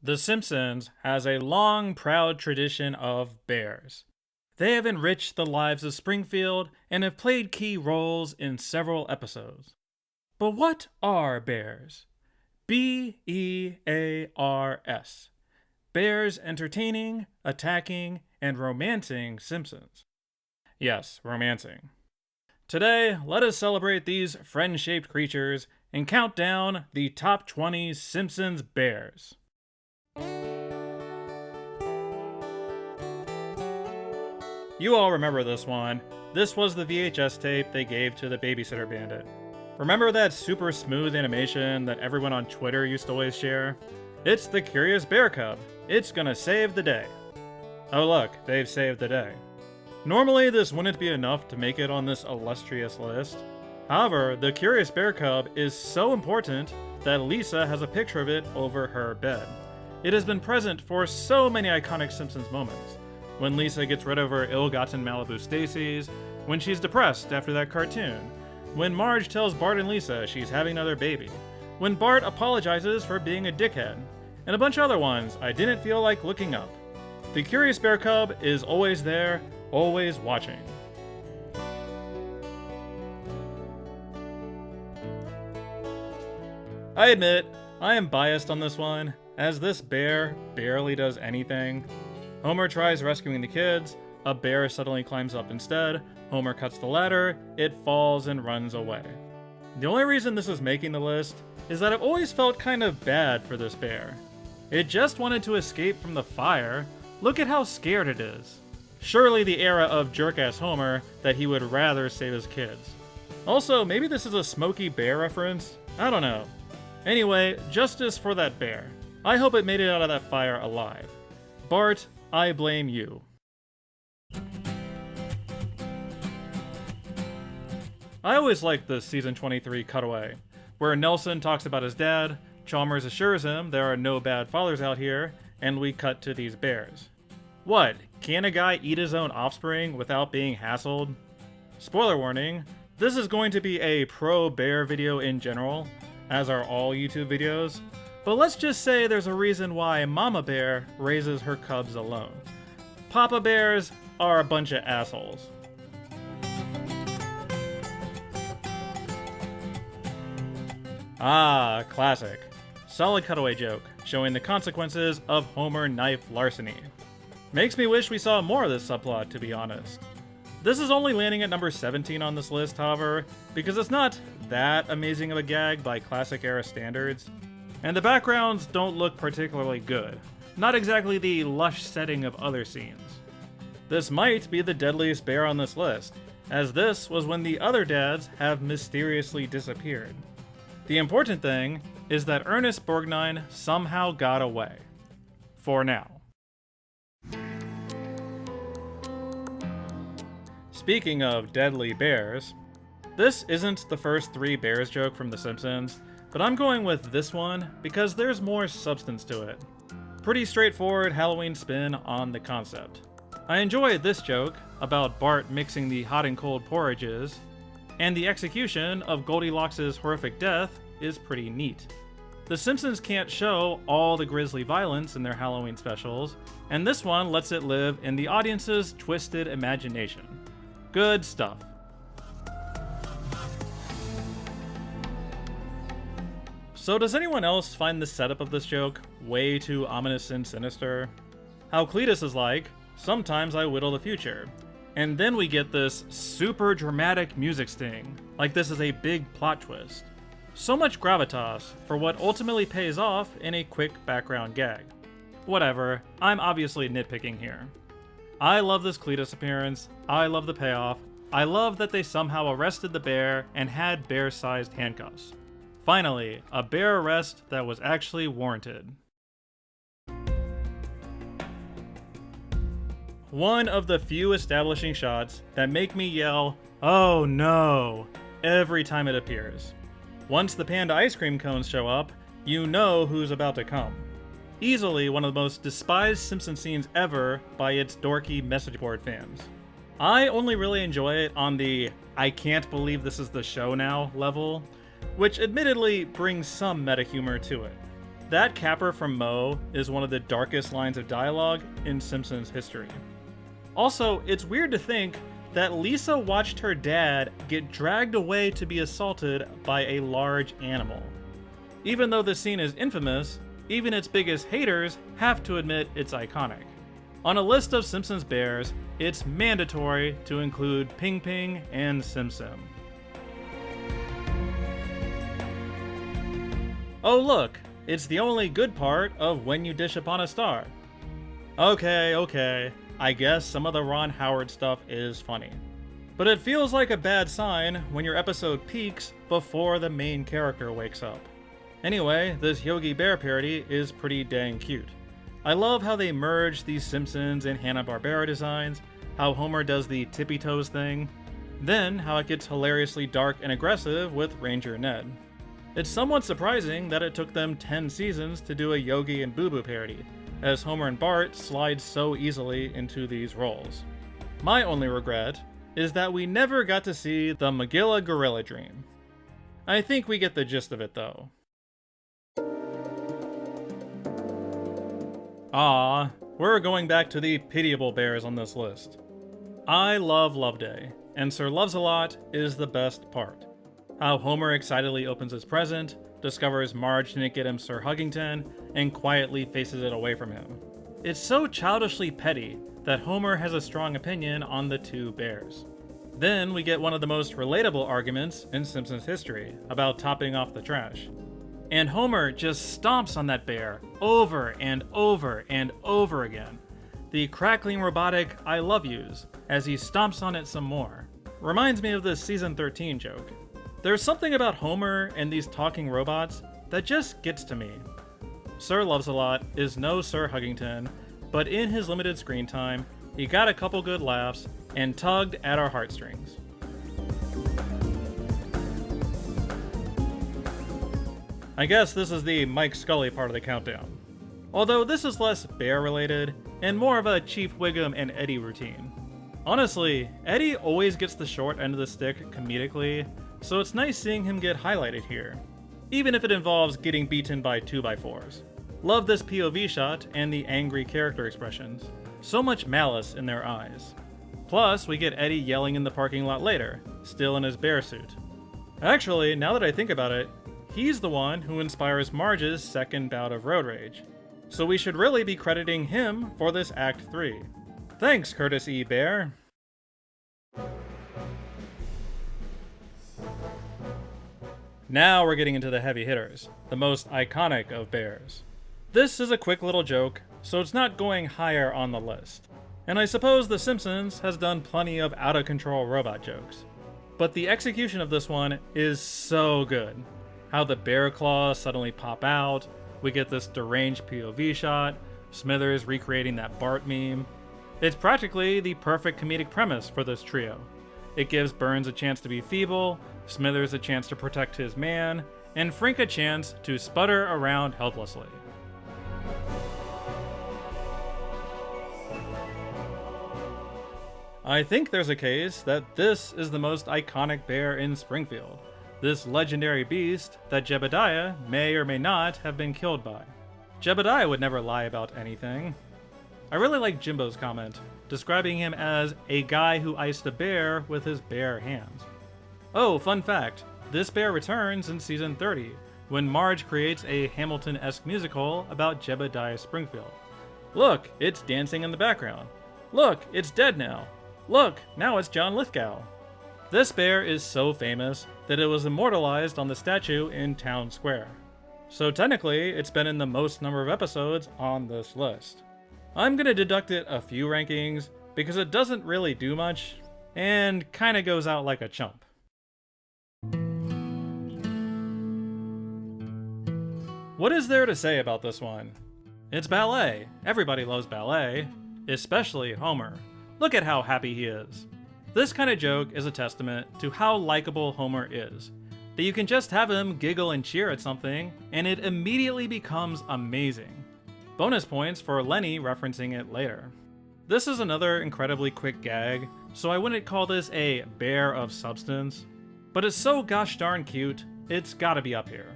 The Simpsons has a long, proud tradition of bears. They have enriched the lives of Springfield and have played key roles in several episodes. But what are bears? B-E-A-R-S. Bears entertaining, attacking, and romancing Simpsons. Yes, romancing. Today, let us celebrate these friend-shaped creatures and count down the top 20 Simpsons Bears. You all remember this one. This was the VHS tape they gave to the Babysitter Bandit. Remember that super smooth animation that everyone on Twitter used to always share? It's the Curious Bear Cub. It's gonna save the day. Oh look, they've saved the day. Normally this wouldn't be enough to make it on this illustrious list. However, the Curious Bear Cub is so important that Lisa has a picture of it over her bed. It has been present for so many iconic Simpsons moments. When Lisa gets rid of her ill-gotten Malibu Stacy's, when she's depressed after that cartoon, when Marge tells Bart and Lisa she's having another baby, when Bart apologizes for being a dickhead, and a bunch of other ones I didn't feel like looking up. The Curious Bear Cub is always there, always watching. I admit, I am biased on this one, as this bear barely does anything. Homer tries rescuing the kids, a bear suddenly climbs up instead, Homer cuts the ladder, it falls and runs away. The only reason this is making the list is that I've always felt kind of bad for this bear. It just wanted to escape from the fire. Look at how scared it is. Surely the era of jerk-ass Homer that he would rather save his kids. Also, maybe this is a Smokey Bear reference? I don't know. Anyway, justice for that bear. I hope it made it out of that fire alive. Bart, I blame you. I always liked the season 23 cutaway, where Nelson talks about his dad, Chalmers assures him there are no bad fathers out here, and we cut to these bears. What, can a guy eat his own offspring without being hassled? Spoiler warning, this is going to be a pro-bear video in general, as are all YouTube videos, but let's just say there's a reason why Mama Bear raises her cubs alone. Papa Bears are a bunch of assholes. Ah, classic. Solid cutaway joke, showing the consequences of Homer knife larceny. Makes me wish we saw more of this subplot, to be honest. This is only landing at number 17 on this list, however, because it's not that amazing of a gag by classic era standards, and the backgrounds don't look particularly good. Not exactly the lush setting of other scenes. This might be the deadliest bear on this list, as this was when the other dads have mysteriously disappeared. The important thing is that Ernest Borgnine somehow got away. For now. Speaking of deadly bears, this isn't the first 3 bears joke from The Simpsons, but I'm going with this one because there's more substance to it. Pretty straightforward Halloween spin on the concept. I enjoyed this joke about Bart mixing the hot and cold porridges, and the execution of Goldilocks' horrific death is pretty neat. The Simpsons can't show all the grisly violence in their Halloween specials, and this one lets it live in the audience's twisted imagination. Good stuff. So does anyone else find the setup of this joke way too ominous and sinister? How Cletus is like, sometimes I whittle the future. And then we get this super dramatic music sting, like this is a big plot twist. So much gravitas for what ultimately pays off in a quick background gag. Whatever, I'm obviously nitpicking here. I love this Cletus appearance, I love the payoff, I love that they somehow arrested the bear and had bear-sized handcuffs. Finally, a bear arrest that was actually warranted. One of the few establishing shots that make me yell, "Oh no!" every time it appears. Once the panda ice cream cones show up, you know who's about to come. Easily one of the most despised Simpsons scenes ever by its dorky message board fans. I only really enjoy it on the "I can't believe this is the show now" level, which admittedly brings some meta humor to it. That capper from Moe is one of the darkest lines of dialogue in Simpsons history. Also, it's weird to think that Lisa watched her dad get dragged away to be assaulted by a large animal. Even though the scene is infamous, even its biggest haters have to admit it's iconic. On a list of Simpsons Bears, it's mandatory to include Ping Ping and Sim Sim. Oh look, it's the only good part of When You Dish Upon a Star. Okay, I guess some of the Ron Howard stuff is funny. But it feels like a bad sign when your episode peaks before the main character wakes up. Anyway, this Yogi Bear parody is pretty dang cute. I love how they merge these Simpsons and Hanna-Barbera designs, how Homer does the tippy toes thing, then how it gets hilariously dark and aggressive with Ranger Ned. It's somewhat surprising that it took them 10 seasons to do a Yogi and Boo Boo parody, as Homer and Bart slide so easily into these roles. My only regret is that we never got to see the Magilla Gorilla Dream. I think we get the gist of it though. We're going back to the pitiable bears on this list. I love Loveday, and Sir Loves-a-Lot is the best part. How Homer excitedly opens his present, discovers Marge didn't get him Sir Huggington, and quietly faces it away from him. It's so childishly petty that Homer has a strong opinion on the two bears. Then we get one of the most relatable arguments in Simpsons history about topping off the trash. And Homer just stomps on that bear over and over and over again. The crackling robotic I love yous as he stomps on it some more. Reminds me of the season 13 joke. There's something about Homer and these talking robots that just gets to me. Sir Loves-a-Lot is no Sir Huggington, but in his limited screen time, he got a couple good laughs and tugged at our heartstrings. I guess this is the Mike Scully part of the countdown. Although this is less bear related and more of a Chief Wiggum and Eddie routine. Honestly, Eddie always gets the short end of the stick comedically, so it's nice seeing him get highlighted here, even if it involves getting beaten by 2x4s. Love this POV shot and the angry character expressions. So much malice in their eyes. Plus, we get Eddie yelling in the parking lot later, still in his bear suit. Actually, now that I think about it, he's the one who inspires Marge's second bout of road rage. So we should really be crediting him for this Act 3. Thanks, Curtis E. Bear. Now we're getting into the heavy hitters, the most iconic of bears. This is a quick little joke, so it's not going higher on the list. And I suppose The Simpsons has done plenty of out-of-control robot jokes. But the execution of this one is so good. How the bear claws suddenly pop out, we get this deranged POV shot, Smithers recreating that Bart meme. It's practically the perfect comedic premise for this trio. It gives Burns a chance to be feeble, Smithers a chance to protect his man, and Frink a chance to sputter around helplessly. I think there's a case that this is the most iconic bear in Springfield, this legendary beast that Jebediah may or may not have been killed by. Jebediah would never lie about anything. I really like Jimbo's comment, describing him as a guy who iced a bear with his bare hands. Oh, fun fact, this bear returns in season 30, when Marge creates a Hamilton-esque musical about Jebediah Springfield. Look, it's dancing in the background. Look, it's dead now. Look, now it's John Lithgow. This bear is so famous that it was immortalized on the statue in Town Square. So technically, it's been in the most number of episodes on this list. I'm gonna deduct it a few rankings because it doesn't really do much and kinda goes out like a chump. What is there to say about this one? It's ballet. Everybody loves ballet, especially Homer. Look at how happy he is. This kind of joke is a testament to how likable Homer is, that you can just have him giggle and cheer at something, and it immediately becomes amazing. Bonus points for Lenny referencing it later. This is another incredibly quick gag, so I wouldn't call this a bear of substance, but it's so gosh darn cute, it's gotta be up here.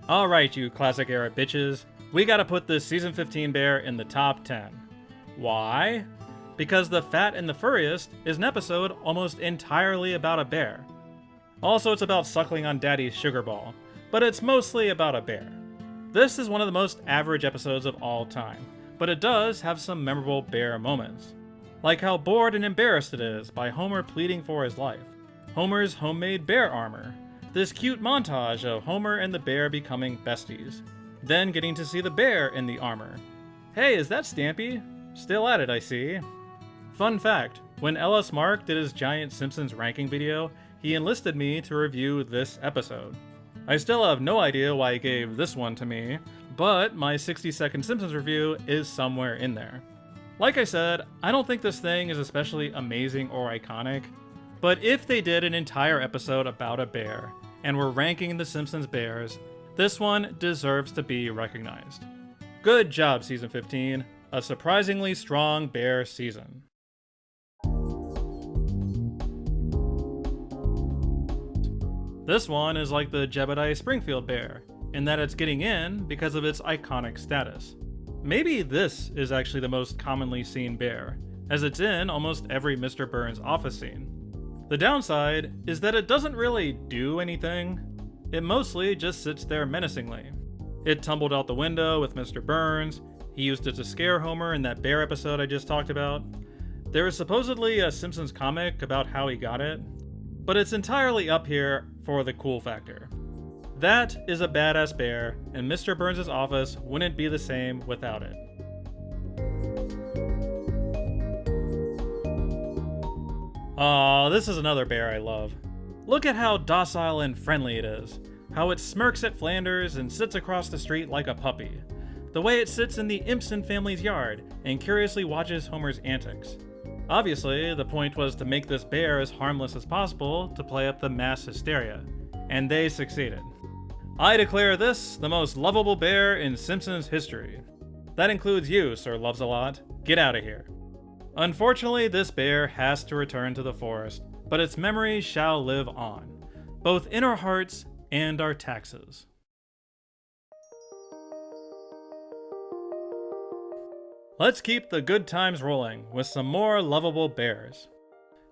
Alright, you classic era bitches, we gotta put this season 15 bear in the top 10. Why? Because The Fat and the Furriest is an episode almost entirely about a bear. Also, it's about suckling on daddy's sugar ball, but it's mostly about a bear. This is one of the most average episodes of all time, but it does have some memorable bear moments. Like how bored and embarrassed it is by Homer pleading for his life. Homer's homemade bear armor. This cute montage of Homer and the bear becoming besties. Then getting to see the bear in the armor. Hey, is that Stampy? Still at it, I see. Fun fact, when LS Mark did his giant Simpsons ranking video, he enlisted me to review this episode. I still have no idea why he gave this one to me, but my 60-second Simpsons review is somewhere in there. Like I said, I don't think this thing is especially amazing or iconic, but if they did an entire episode about a bear, and were ranking the Simpsons Bears, this one deserves to be recognized. Good job, Season 15, a surprisingly strong bear season. This one is like the Jebediah Springfield bear, in that it's getting in because of its iconic status. Maybe this is actually the most commonly seen bear, as it's in almost every Mr. Burns office scene. The downside is that it doesn't really do anything. It mostly just sits there menacingly. It tumbled out the window with Mr. Burns, he used it to scare Homer in that bear episode I just talked about. There is supposedly a Simpsons comic about how he got it, but it's entirely up here for the cool factor. That is a badass bear, and Mr. Burns' office wouldn't be the same without it. Aw, this is another bear I love. Look at how docile and friendly it is. How it smirks at Flanders and sits across the street like a puppy. The way it sits in the Impson family's yard and curiously watches Homer's antics. Obviously, the point was to make this bear as harmless as possible to play up the mass hysteria, and they succeeded. I declare this the most lovable bear in Simpsons history. That includes you, Sir Loves-A-Lot. Get out of here. Unfortunately, this bear has to return to the forest, but its memories shall live on, both in our hearts and our taxes. Let's keep the good times rolling with some more lovable bears.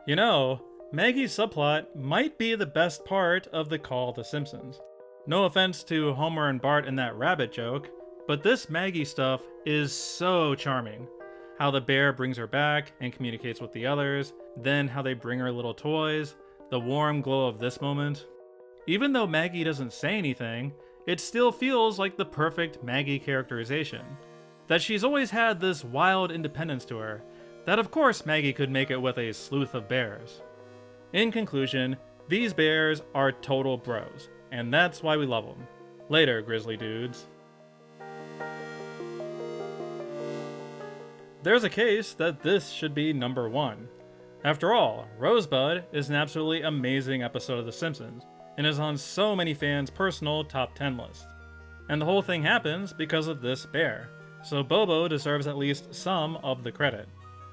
You know, Maggie's subplot might be the best part of the Call of the Simpsons. No offense to Homer and Bart in that rabbit joke, but this Maggie stuff is so charming. How the bear brings her back and communicates with the others, then how they bring her little toys, the warm glow of this moment. Even though Maggie doesn't say anything, it still feels like the perfect Maggie characterization. That she's always had this wild independence to her, that of course Maggie could make it with a sleuth of bears. In conclusion, these bears are total bros, and that's why we love them. Later, grizzly dudes. There's a case that this should be number 1. After all, Rosebud is an absolutely amazing episode of The Simpsons, and is on so many fans' personal top 10 lists. And the whole thing happens because of this bear, so Bobo deserves at least some of the credit.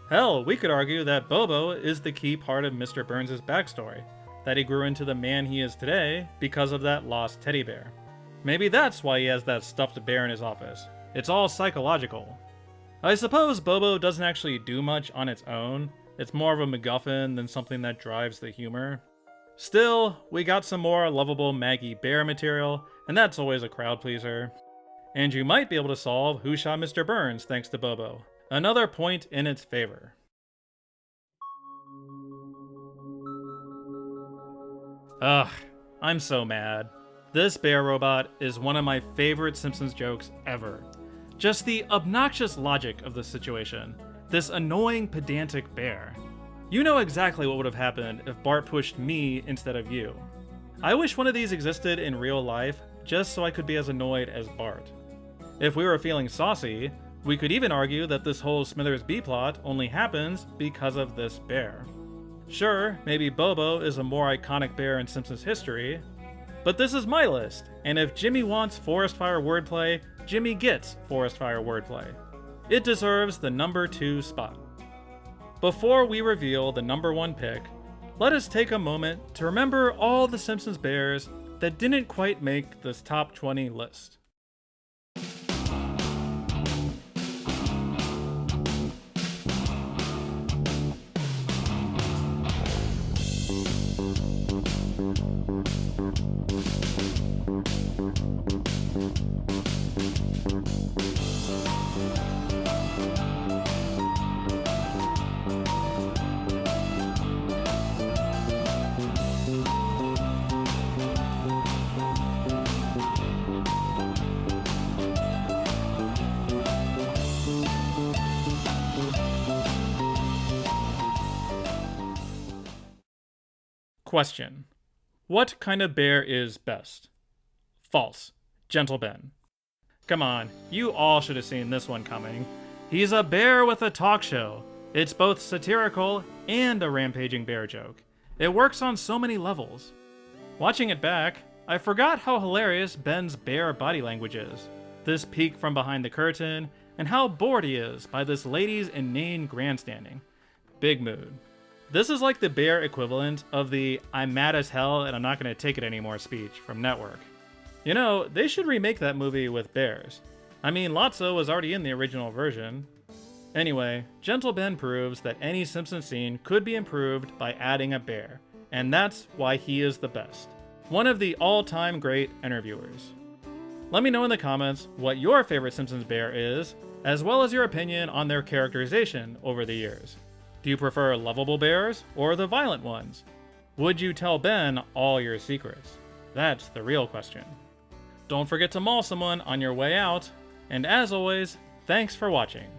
Hell, we could argue that Bobo is the key part of Mr. Burns' backstory, that he grew into the man he is today because of that lost teddy bear. Maybe that's why he has that stuffed bear in his office. It's all psychological. I suppose Bobo doesn't actually do much on its own. It's more of a MacGuffin than something that drives the humor. Still, we got some more lovable Maggie Bear material, and that's always a crowd pleaser. And you might be able to solve Who Shot Mr. Burns thanks to Bobo. Another point in its favor. Ugh, I'm so mad. This bear robot is one of my favorite Simpsons jokes ever. Just the obnoxious logic of the situation. This annoying, pedantic bear. You know exactly what would have happened if Bart pushed me instead of you. I wish one of these existed in real life, just so I could be as annoyed as Bart. If we were feeling saucy, we could even argue that this whole Smithers B-plot only happens because of this bear. Sure, maybe Bobo is a more iconic bear in Simpsons history, but this is my list, and if Jimmy wants forest fire wordplay, Jimmy gets forest fire wordplay. It deserves the number 2 spot. Before we reveal the number 1 pick, let us take a moment to remember all the Simpsons Bears that didn't quite make this top 20 list. Question. What kind of bear is best? False. Gentle Ben. Come on, you all should have seen this one coming. He's a bear with a talk show. It's both satirical and a rampaging bear joke. It works on so many levels. Watching it back, I forgot how hilarious Ben's bear body language is. This peek from behind the curtain, and how bored he is by this lady's inane grandstanding. Big mood. This is like the bear equivalent of the "I'm mad as hell and I'm not gonna take it anymore" speech from Network. You know, they should remake that movie with bears. I mean, Lotso was already in the original version. Anyway, Gentle Ben proves that any Simpsons scene could be improved by adding a bear, and that's why he is the best. One of the all-time great interviewers. Let me know in the comments what your favorite Simpsons bear is, as well as your opinion on their characterization over the years. Do you prefer lovable bears or the violent ones? Would you tell Ben all your secrets? That's the real question. Don't forget to maul someone on your way out, and as always, thanks for watching.